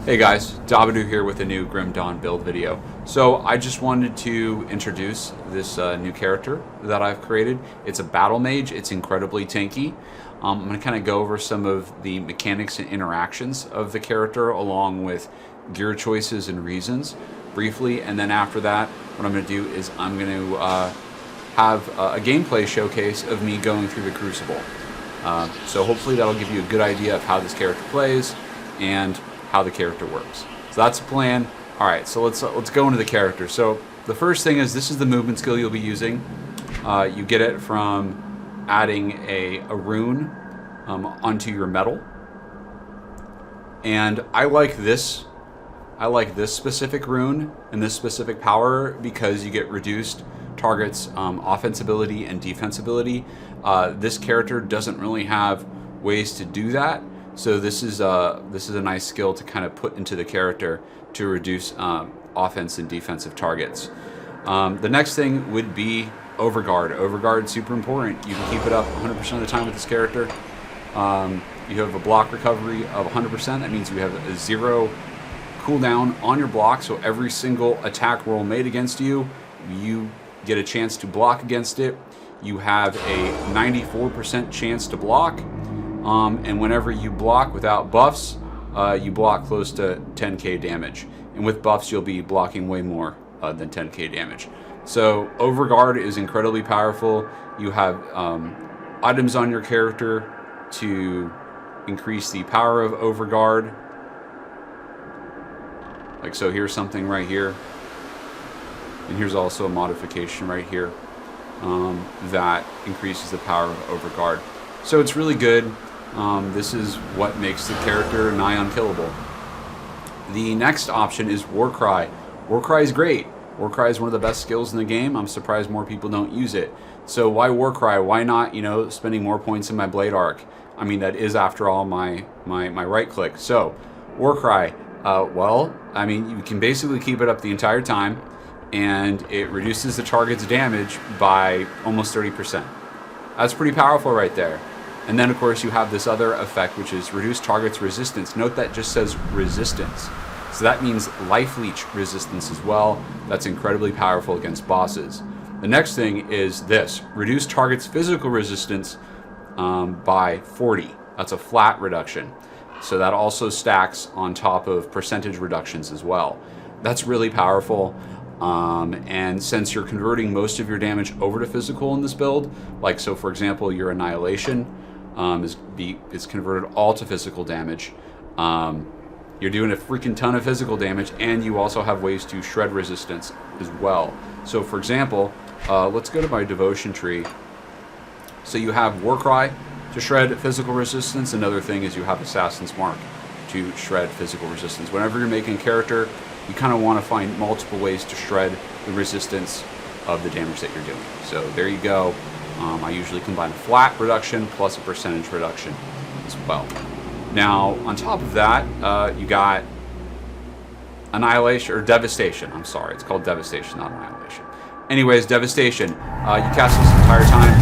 Hey guys, Dabadoo here with a new Grim Dawn build video. So I just wanted to introduce this new character that I've created. It's a Battlemage. It's incredibly tanky. I'm going to kind of go over some of the mechanics and interactions of the character along with gear choices and reasons briefly, and then after that what I'm going to do is I'm going to have a gameplay showcase of me going through the Crucible. So hopefully that'll give you a good idea of how this character plays and how the character works. So that's the plan. All right, so let's go into the character. So the first thing is this is the movement skill you'll be using. You get it from adding a rune onto your metal. And I like this specific rune and this specific power because you get reduced targets offense ability and defense ability. This character doesn't really have ways to do that. So this is a nice skill to kind of put into the character to reduce offense and defensive targets. The next thing would be Overguard. Overguard is super important. You can keep it up 100% of the time with this character. You have a block recovery of 100%. That means you have a 0 cooldown on your block. So every single attack roll made against you, you get a chance to block against it. You have a 94% chance to block. And whenever you block without buffs, you block close to 10k damage. And with buffs, you'll be blocking way more than 10k damage. So Overguard is incredibly powerful. You have items on your character to increase the power of Overguard. Like so, here's something right here. And here's also a modification right here that increases the power of Overguard. So it's really good. This is what makes the character nigh unkillable. The next option is Warcry. Warcry is great. Warcry is one of the best skills in the game. I'm surprised more people don't use it. So why Warcry? Why not, spending more points in my Blade Arc? I mean, that is, after all, my right click. So Warcry, well, I mean, you can basically keep it up the entire time, and it reduces the target's damage by almost 30%. That's pretty powerful right there. And then, of course, you have this other effect, which is reduce target's resistance. Note that just says resistance. So that means life leech resistance as well. That's incredibly powerful against bosses. The next thing is this. Reduce target's physical resistance by 40. That's a flat reduction. So that also stacks on top of percentage reductions as well. That's really powerful. And since you're converting most of your damage over to physical in this build, like so for example, your Annihilation is converted all to physical damage. You're doing a freaking ton of physical damage, and you also have ways to shred resistance as well. So for example, let's go to my devotion tree. So you have Warcry to shred physical resistance. Another thing is you have Assassin's Mark to shred physical resistance. Whenever you're making a character, you kind of want to find multiple ways to shred the resistance of the damage that you're doing. So there you go. I usually combine a flat reduction plus a percentage reduction as well. Now, on top of that, you got Annihilation, or Devastation. I'm sorry, it's called Devastation, not Annihilation. Anyways, Devastation. You cast this entire time.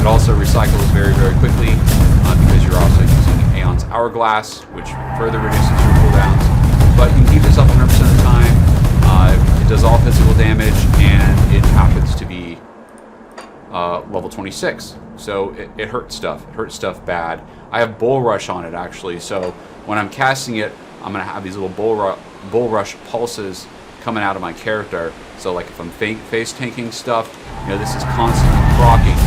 It also recycles very, very quickly because you're also using Aeon's Hourglass, which further reduces your cooldowns. But you can keep this up 100% of the time. It does all physical damage, and it happens to be level 26. So it hurts stuff. It hurts stuff bad. I have Bull Rush on it, actually. So when I'm casting it, I'm going to have these little Bull Rush pulses coming out of my character. So like if I'm face tanking stuff, this is constantly proccing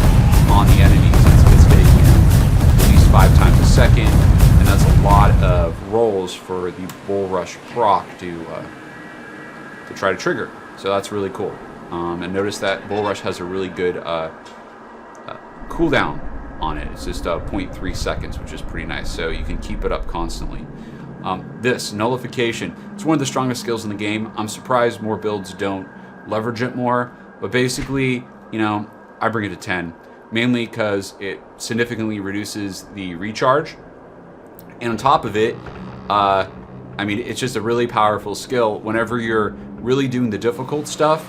on the enemies. It's hitting at least 5 times a second. And that's a lot of rolls for the Bull Rush proc to try to trigger. So that's really cool. And notice that Bull Rush has a really good cooldown on it. It's just 0.3 seconds, which is pretty nice. So you can keep it up constantly. This Nullification, it's one of the strongest skills in the game. I'm surprised more builds don't leverage it more. But basically, I bring it to 10. Mainly because it significantly reduces the recharge. And on top of it, I mean, it's just a really powerful skill. Whenever you're really doing the difficult stuff,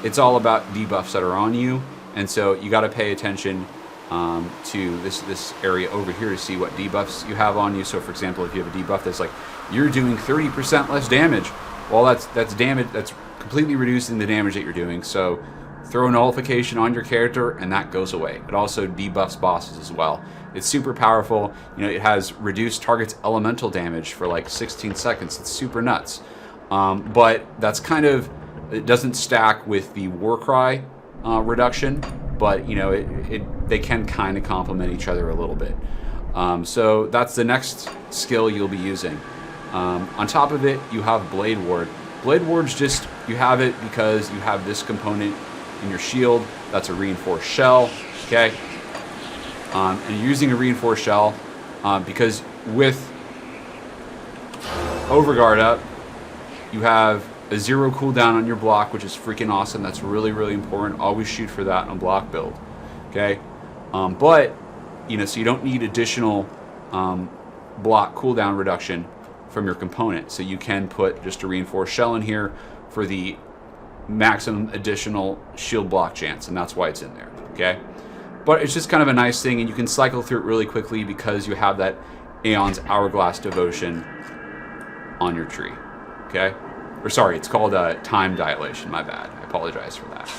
it's all about debuffs that are on you. And so you got to pay attention to this area over here to see what debuffs you have on you. So for example, if you have a debuff that's like you're doing 30% less damage, well that's damage that's completely reducing the damage that you're doing. So throw a nullification on your character and that goes away. It also debuffs bosses as well. It's super powerful. You know, it has reduced target's elemental damage for like 16 seconds. It's super nuts. But that's kind of, it doesn't stack with the Warcry reduction, but you know, they can kind of complement each other a little bit. So that's the next skill you'll be using. On top of it, you have Blade Ward. Blade Ward's just, you have it because you have this component in your shield. That's a reinforced shell, okay? And you're using a reinforced shell because with Overguard up, you have a 0 cooldown on your block, which is freaking awesome. That's really, really important. Always shoot for that on block build, okay? But, you know, so you don't need additional block cooldown reduction from your component. So you can put just a reinforced shell in here for the maximum additional shield block chance, and that's why it's in there, okay? But it's just kind of a nice thing, and you can cycle through it really quickly because you have that Aeon's Hourglass Devotion on your tree, okay? Or sorry, it's called Time Dilation, my bad. I apologize for that.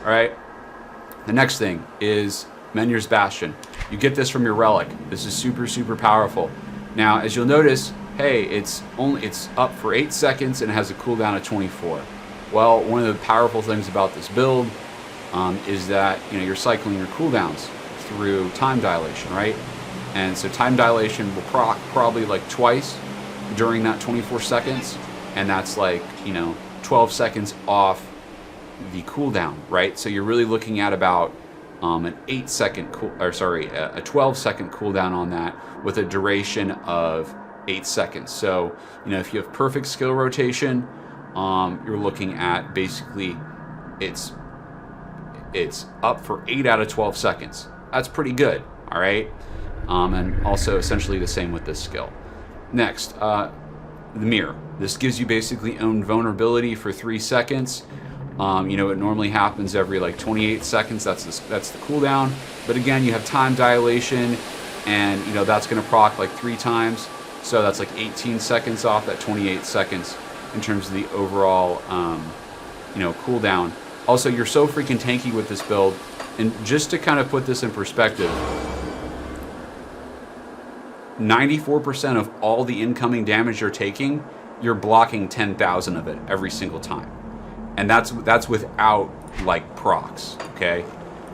All right, the next thing is Menhir's Bastion. You get this from your Relic. This is super, super powerful. Now, as you'll notice, hey, it's up for 8 seconds and it has a cooldown of 24. Well, one of the powerful things about this build is that, you know, you're cycling your cooldowns through Time Dilation, right? And so Time Dilation will proc probably like twice during that 24 seconds, and that's like, you know, 12 seconds off the cooldown, right? So you're really looking at about an 8 second a 12 second cooldown on that with a duration of 8 seconds. So, you know, if you have perfect skill rotation, you're looking at basically it's up for 8 out of 12 seconds. That's pretty good, all right? And also essentially the same with this skill. Next, the Mirror. This gives you basically own vulnerability for 3 seconds. You know, it normally happens every like 28 seconds. That's the cooldown. But again, you have Time Dilation, and you know that's going to proc like 3 times. So that's like 18 seconds off that 28 seconds in terms of the overall, you know, cooldown. Also, you're so freaking tanky with this build, and just to kind of put this in perspective, 94% of all the incoming damage you're taking, you're blocking 10,000 of it every single time. And that's without like procs, okay?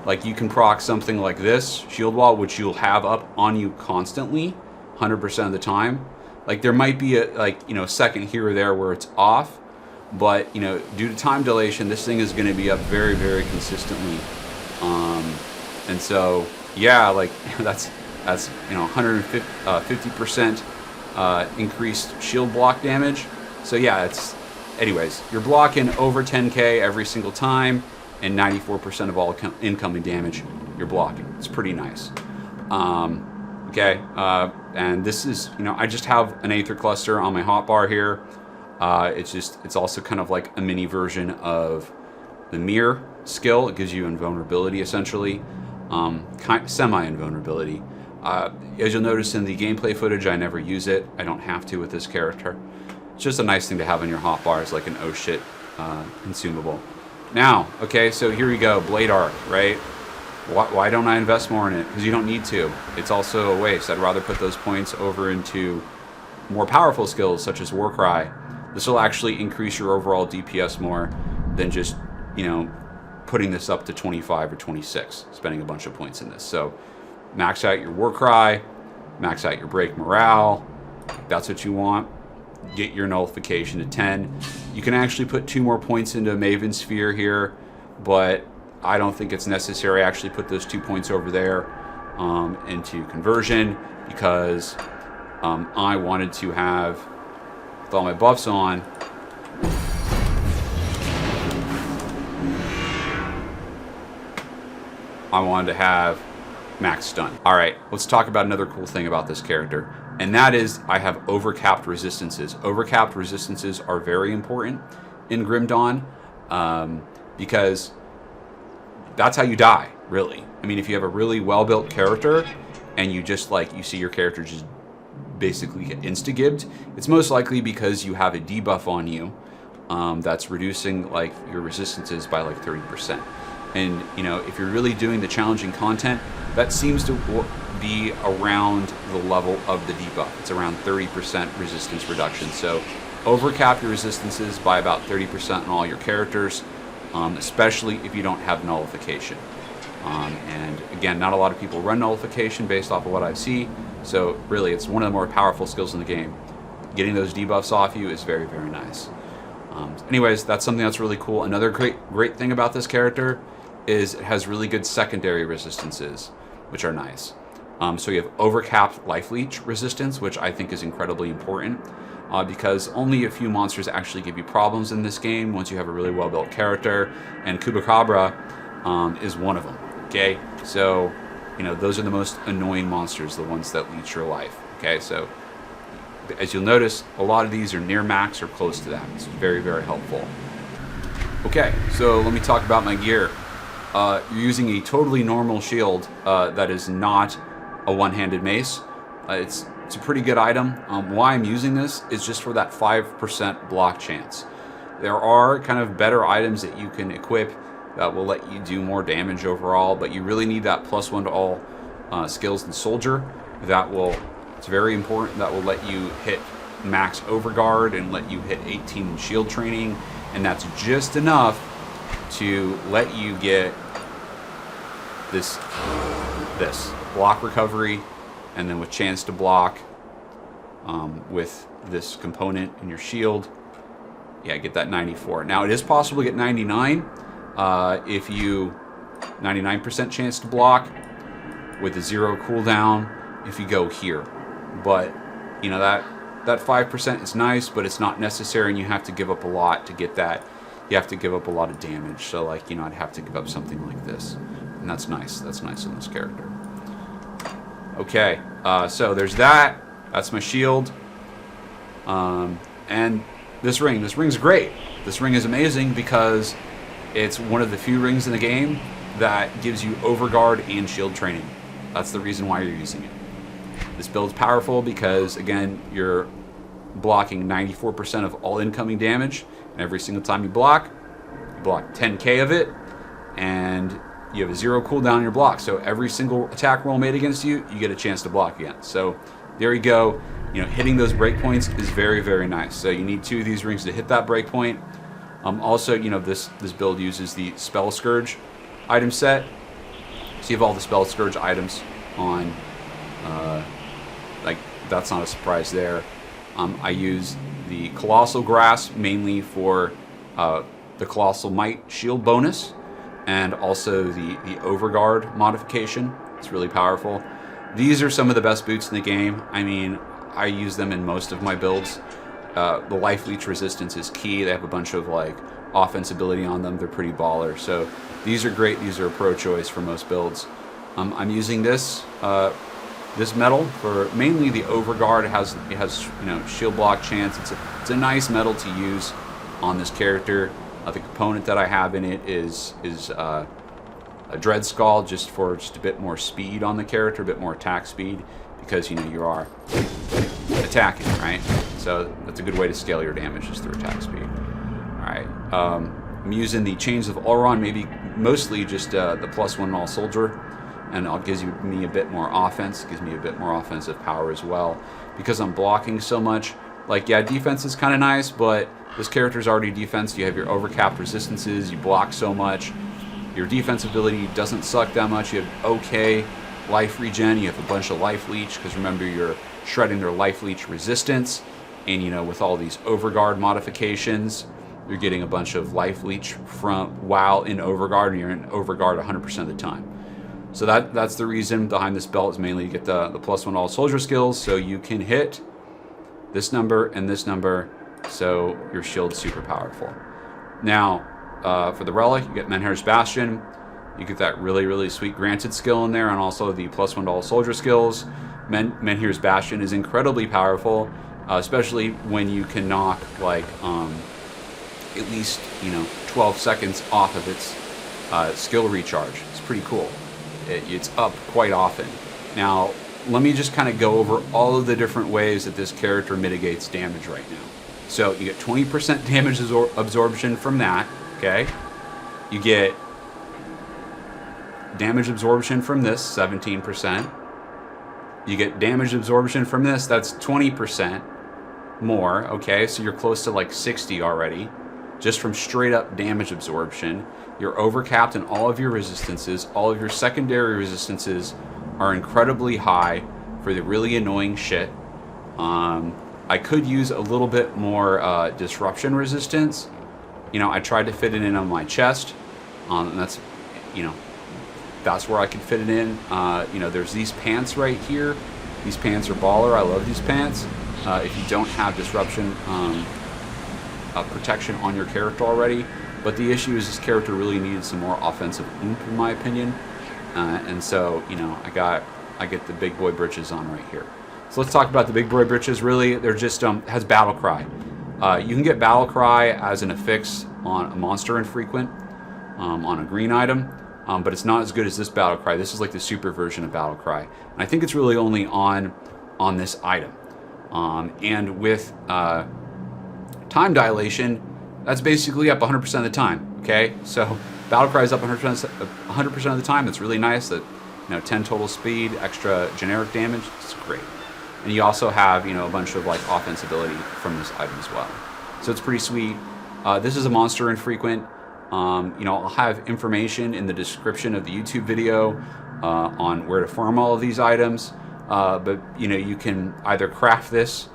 Like you can proc something like this, Shield Wall, which you'll have up on you constantly, 100% of the time. Like there might be a, like, you know, second here or there where it's off, but you know, due to time dilation, this thing is going to be up very, very consistently. And so, yeah, like that's you know 150% increased shield block damage. So yeah, it's, anyways, you're blocking over 10k every single time, and 94% of all incoming damage you're blocking. It's pretty nice. Okay, and this is, you know, I just have an Aether Cluster on my hotbar here. It's also kind of like a mini version of the Mirror skill. It gives you invulnerability essentially, semi-invulnerability. As you'll notice in the gameplay footage, I never use it. I don't have to with this character. It's just a nice thing to have on your hotbar as like an oh shit consumable. Now, okay, so here we go, Blade Arc, right? Why don't I invest more in it? Because you don't need to. It's also a waste. I'd rather put those points over into more powerful skills such as Warcry. This will actually increase your overall DPS more than just, you know, putting this up to 25 or 26, spending a bunch of points in this. So max out your Warcry, max out your Break Morale. That's what you want. Get your nullification to 10. You can actually put 2 more points into Maven Sphere here, but I don't think it's necessary. I actually put those 2 points over there into conversion because I wanted to have, with all my buffs on, I wanted to have max stun. All right, let's talk about another cool thing about this character, and that is I have overcapped resistances. Overcapped resistances are very important in Grim Dawn because that's how you die. really. I mean, if you have a really well-built character and you just like, you see your character just basically get insta-gibbed, it's most likely because you have a debuff on you that's reducing like your resistances by like 30%. And you know, if you're really doing the challenging content, that seems to be around the level of the debuff. It's around 30% resistance reduction. So overcap your resistances by about 30% on all your characters, especially if you don't have nullification. And again, not a lot of people run nullification based off of what I see. So really, it's one of the more powerful skills in the game. Getting those debuffs off you is very, very nice. Anyways, that's something that's really cool. Another great thing about this character is it has really good secondary resistances, which are nice. So you have overcapped life leech resistance, which I think is incredibly important because only a few monsters actually give you problems in this game once you have a really well-built character, and Chupacabra is one of them. Okay, so you know, those are the most annoying monsters, the ones that leech your life. Okay, so as you'll notice, a lot of these are near max or close to that. It's very, very helpful. Okay, so let me talk about my gear. You're using a totally normal shield that is not a one-handed mace. It's a pretty good item. Why I'm using this is just for that 5% block chance. There are kind of better items that you can equip that will let you do more damage overall, but you really need that +1 to all skills and soldier. It's very important, that will let you hit max overguard and let you hit 18 in shield training, and that's just enough to let you get this block recovery, and then with chance to block with this component in your shield, yeah, get that 94. Now it is possible to get 99 if you 99% chance to block with a 0 cooldown if you go here. But you know, that 5% is nice, but it's not necessary, and you have to give up a lot to get that. You have to give up a lot of damage. So like, you know, I'd have to give up something like this, and that's nice. That's nice in this character. Okay, so there's that. That's my shield. And this ring's great. This ring is amazing because it's one of the few rings in the game that gives you overguard and shield training. That's the reason why you're using it. This build's powerful because, again, you're blocking 94% of all incoming damage, and every single time you block 10k of it, and you have a 0 cooldown on your block. So every single attack roll made against you, you get a chance to block again. So there you go. You know, hitting those breakpoints is very, very nice. So you need 2 of these rings to hit that breakpoint. Also, you know, this build uses the Spellscourge item set. So you have all the Spellscourge items on. Like, that's not a surprise there. I use the Colossal Grass mainly for the Colossal Might shield bonus, and also the Overguard modification. It's really powerful. These are some of the best boots in the game. I mean, I use them in most of my builds. The Life Leech resistance is key. They have a bunch of like offense ability on them. They're pretty baller. So these are great. These are a pro choice for most builds. I'm using this metal for mainly the Overguard. It has you know, shield block chance. It's a nice metal to use on this character. The component that I have in it is a Dread Skull, just for a bit more speed on the character, a bit more attack speed, because you know, you are attacking, right? So that's a good way to scale your damage, just through attack speed. All right, I'm using the Chains of Ulron, mostly just the +1 all soldier, and it gives me a bit more offense, gives me a bit more offensive power as well, because I'm blocking so much. Like, yeah, defense is kind of nice, but this character's already defense. You have your overcapped resistances, you block so much. Your defense ability doesn't suck that much. You have okay life regen, you have a bunch of life leech, because remember, you're shredding their life leech resistance, and you know, with all these overguard modifications, you're getting a bunch of life leech while in overguard, and you're in overguard 100% of the time. So that's the reason behind this belt, is mainly to get the +1 all soldier skills, so you can hit this number and this number, so your shield's super powerful. Now, for the Relic, you get Menhir's Bastion. You get that really, really sweet granted skill in there, and also the +1 to all soldier skills. Menhir's Bastion is incredibly powerful, especially when you can knock like at least, you know, 12 seconds off of its skill recharge. It's pretty cool. It's up quite often. Now, let me just kind of go over all of the different ways that this character mitigates damage right now. So you get 20% damage absorption from that, okay? You get damage absorption from this, 17%. You get damage absorption from this, that's 20% more, okay? So you're close to like 60 already, just from straight up damage absorption. You're overcapped in all of your resistances. All of your secondary resistances are incredibly high for the really annoying shit. I could use a little bit more disruption resistance. You know, I tried to fit it in on my chest, and that's, you know, that's where I can fit it in. You know, there's these pants right here. These pants are baller. I love these pants. If you don't have disruption protection on your character already, but the issue is this character really needed some more offensive oomph, in my opinion. And so, you know, I get the big boy britches on right here. So let's talk about the big boy britches. Really, they're just has Battle Cry. You can get Battle Cry as an affix on a Monster Infrequent, on a green item, but it's not as good as this Battle Cry. This is like the super version of Battle Cry, and I think it's really only on this item. And with time dilation, that's basically up 100% of the time. Okay, so Battle Cry is up 100% of the time. That's really nice. That, you know, 10 total speed, extra generic damage. It's great. And you also have, you know, a bunch of like offense ability from this item as well. So it's pretty sweet. This is a Monster Infrequent. You know, I'll have information in the description of the YouTube video on where to farm all of these items. But, you know, you can either craft this,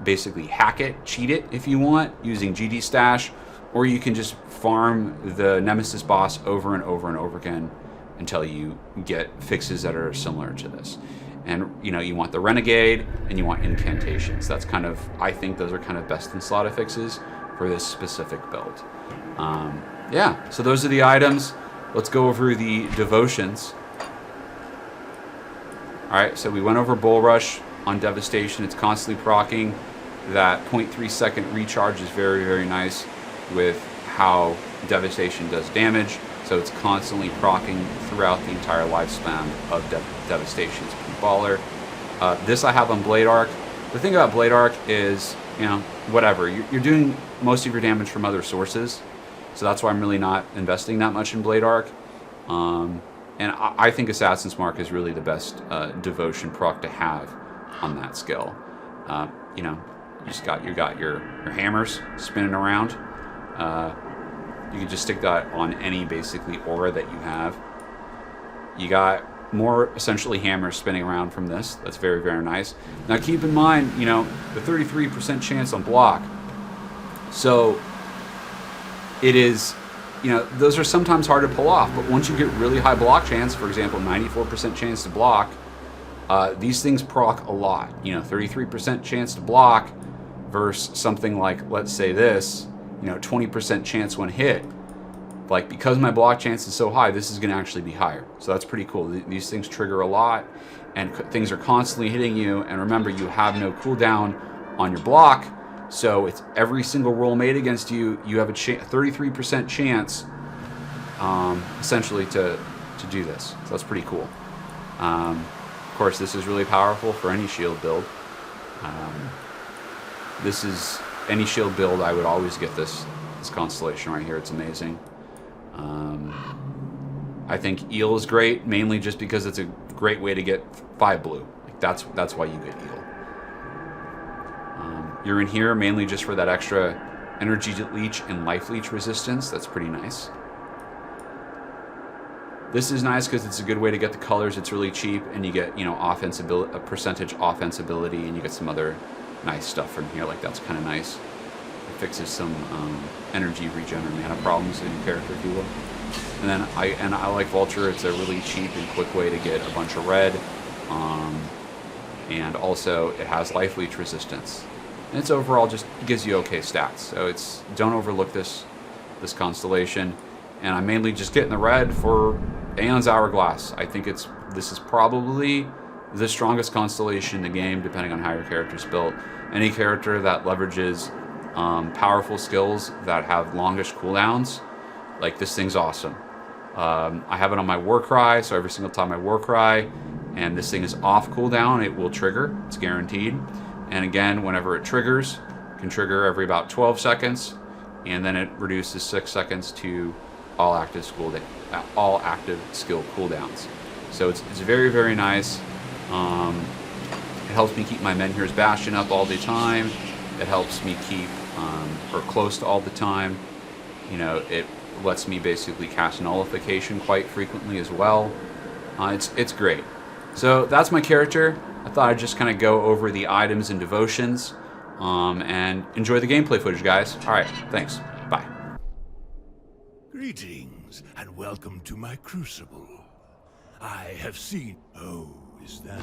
basically hack it, cheat it if you want, using GD Stash, or you can just farm the Nemesis boss over and over and over again until you get fixes that are similar to this. And, you know, you want the Renegade and you want Incantations. That's kind of, I think those are kind of best in slot affixes for this specific build. Yeah, so those are the items. Let's go over the devotions. Alright, so we went over Bull Rush on Devastation. It's constantly proccing. That 0.3 second recharge is very, very nice with how Devastation does damage. So it's constantly proccing throughout the entire lifespan of Devastation. It's pretty baller. This I have on Blade Arc. The thing about Blade Arc is, you know, whatever. You're doing most of your damage from other sources. So that's why I'm really not investing that much in Blade Arc. And I think Assassin's Mark is really the best devotion proc to have on that skill. You know, you got your hammers spinning around. You can just stick that on any basically aura that you have. You got more essentially hammers spinning around from this. That's very, very nice. Now keep in mind, you know, the 33% chance on block. So it is, you know, those are sometimes hard to pull off, but once you get really high block chance, for example, 94% chance to block, these things proc a lot. You know, 33% chance to block versus something like, let's say this, you know, 20% chance when hit. Like, because my block chance is so high, this is going to actually be higher. So that's pretty cool. These things trigger a lot, and things are constantly hitting you. And remember, you have no cooldown on your block, so it's every single roll made against you. You have a 33% chance, essentially, to do this. So that's pretty cool. Of course, this is really powerful for any shield build. This is any shield build. I would always get this constellation right here. It's amazing. I think Eel is great, mainly just because it's a great way to get 5 blue. Like that's why you get Eel. You're in here mainly just for that extra energy leech and life leech resistance. That's pretty nice. This is nice because it's a good way to get the colors. It's really cheap, and you get, you know, a percentage offense ability, and you get some other nice stuff from here. Like, that's kind of nice. It fixes some energy regen or mana problems in your character, if you will. And then I like Vulture. It's a really cheap and quick way to get a bunch of red, and also it has life leech resistance. And it's overall just gives you okay stats. So don't overlook this constellation. And I'm mainly just getting the red for Aeon's Hourglass. I think this is probably the strongest constellation in the game, depending on how your character's built. Any character that leverages powerful skills that have longish cooldowns, like, this thing's awesome. I have it on my Warcry, so every single time I Warcry and this thing is off cooldown, it will trigger. It's guaranteed. And again, whenever it triggers, it can trigger every about 12 seconds, and then it reduces 6 seconds to all active skill cooldowns. So it's very, very nice. It helps me keep my Menhir's Bastion up all the time. It helps me keep, or close to all the time. You know, it lets me basically cast Nullification quite frequently as well. It's great. So that's my character. I thought I'd just kind of go over the items and devotions, and enjoy the gameplay footage, guys. All right, thanks. Bye. Greetings, and welcome to my Crucible. I have seen... Oh, is that...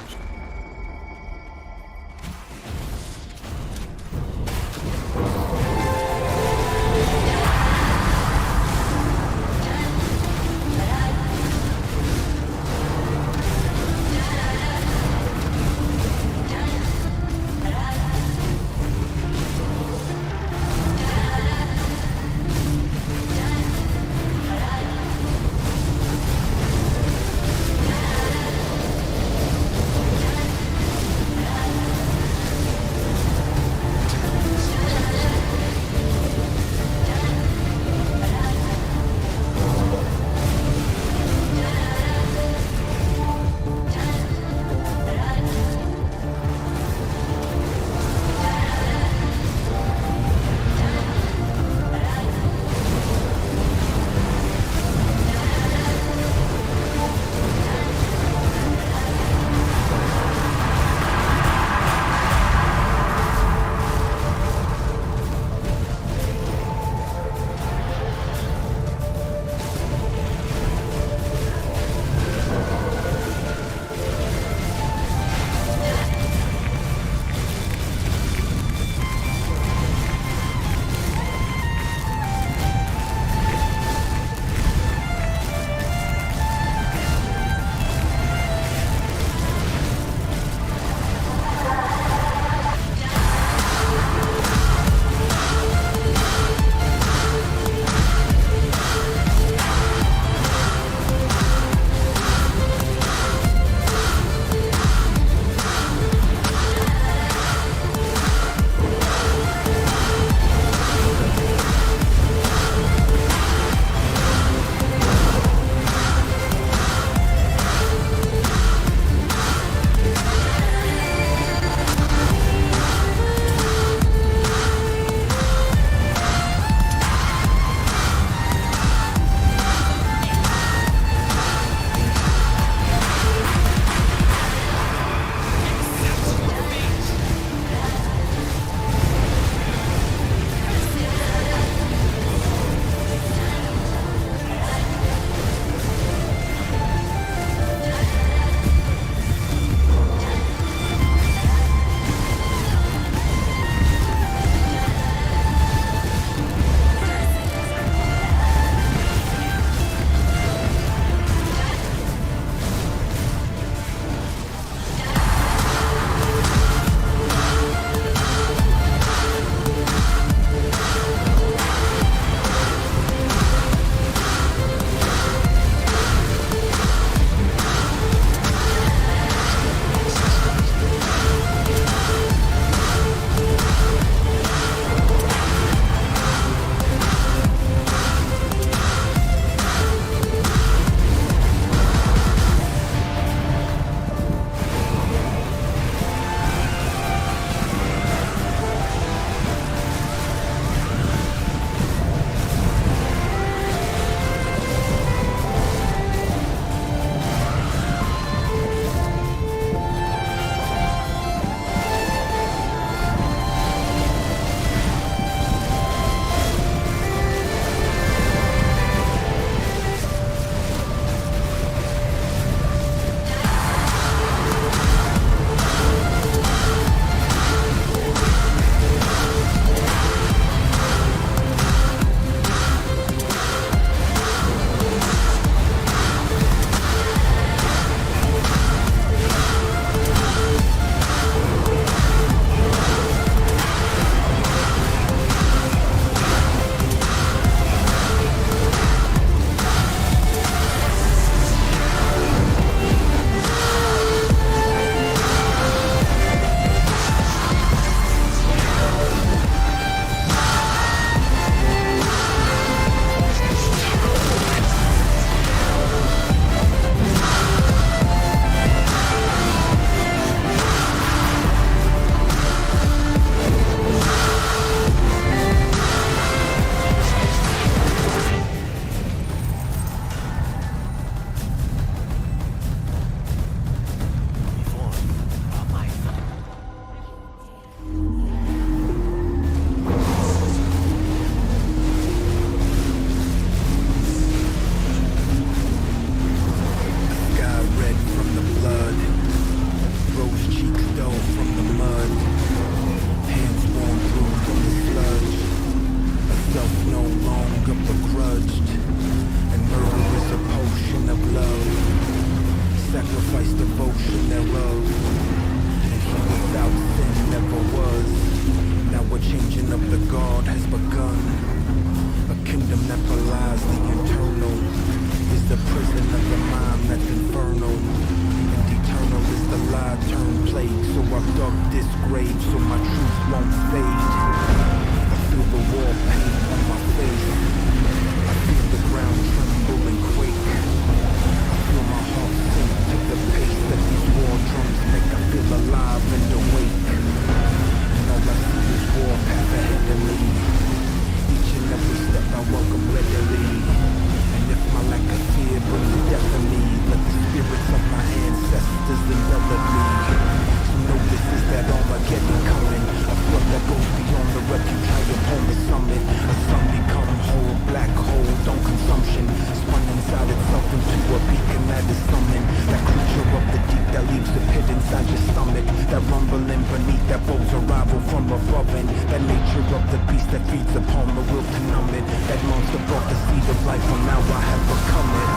of the beast that feeds upon the will to numb it. That monster brought the seed of life, and now I have become it.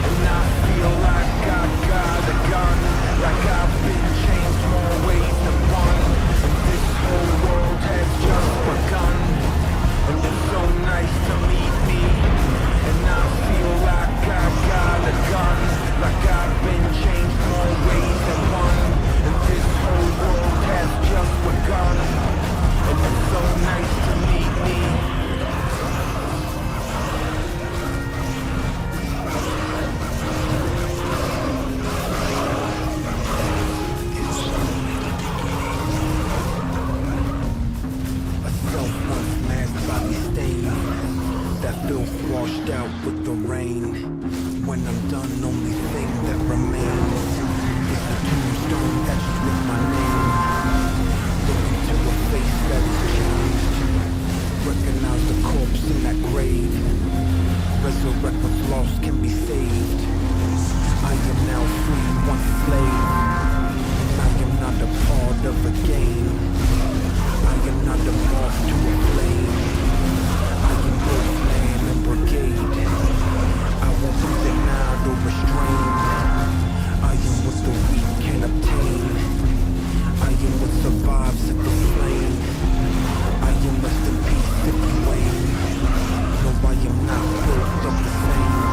And I feel like I got a gun, like I've been changed more ways than one. And this whole world has just begun. And it's so nice to meet me. And I feel like I got a gun, like I've been changed more ways than one. And this whole world has just begun. And it's so nice to meet me. A self-once masked body stain, that filth washed out with the rain. When I'm done, only thing that remains is the tombstone etched with my name. Look into a face that is changed. Recognize the corpse in that grave. Resurrect what's lost can be saved. I am now free, once slave. And I am not a part of a game. I am not a moth to a flame. I am Wolfman and Brigade. I won't be denied or restrained. I am what the weak can obtain. I am what survives at the flame. I am rest in peace if you ain't. No, I am not built of the same.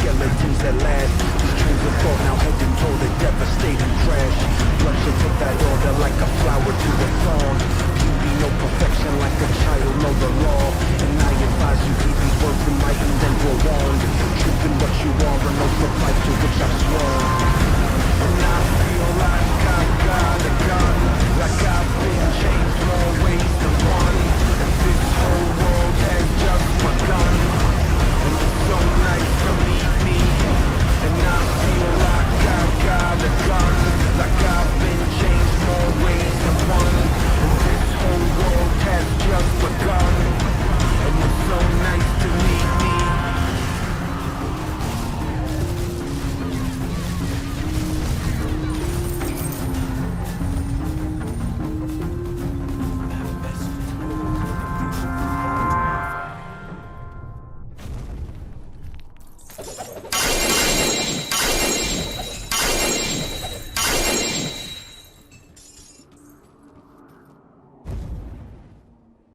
Skeletons at last, these trains of thought now heading toward a devastating crash. Plunge into that order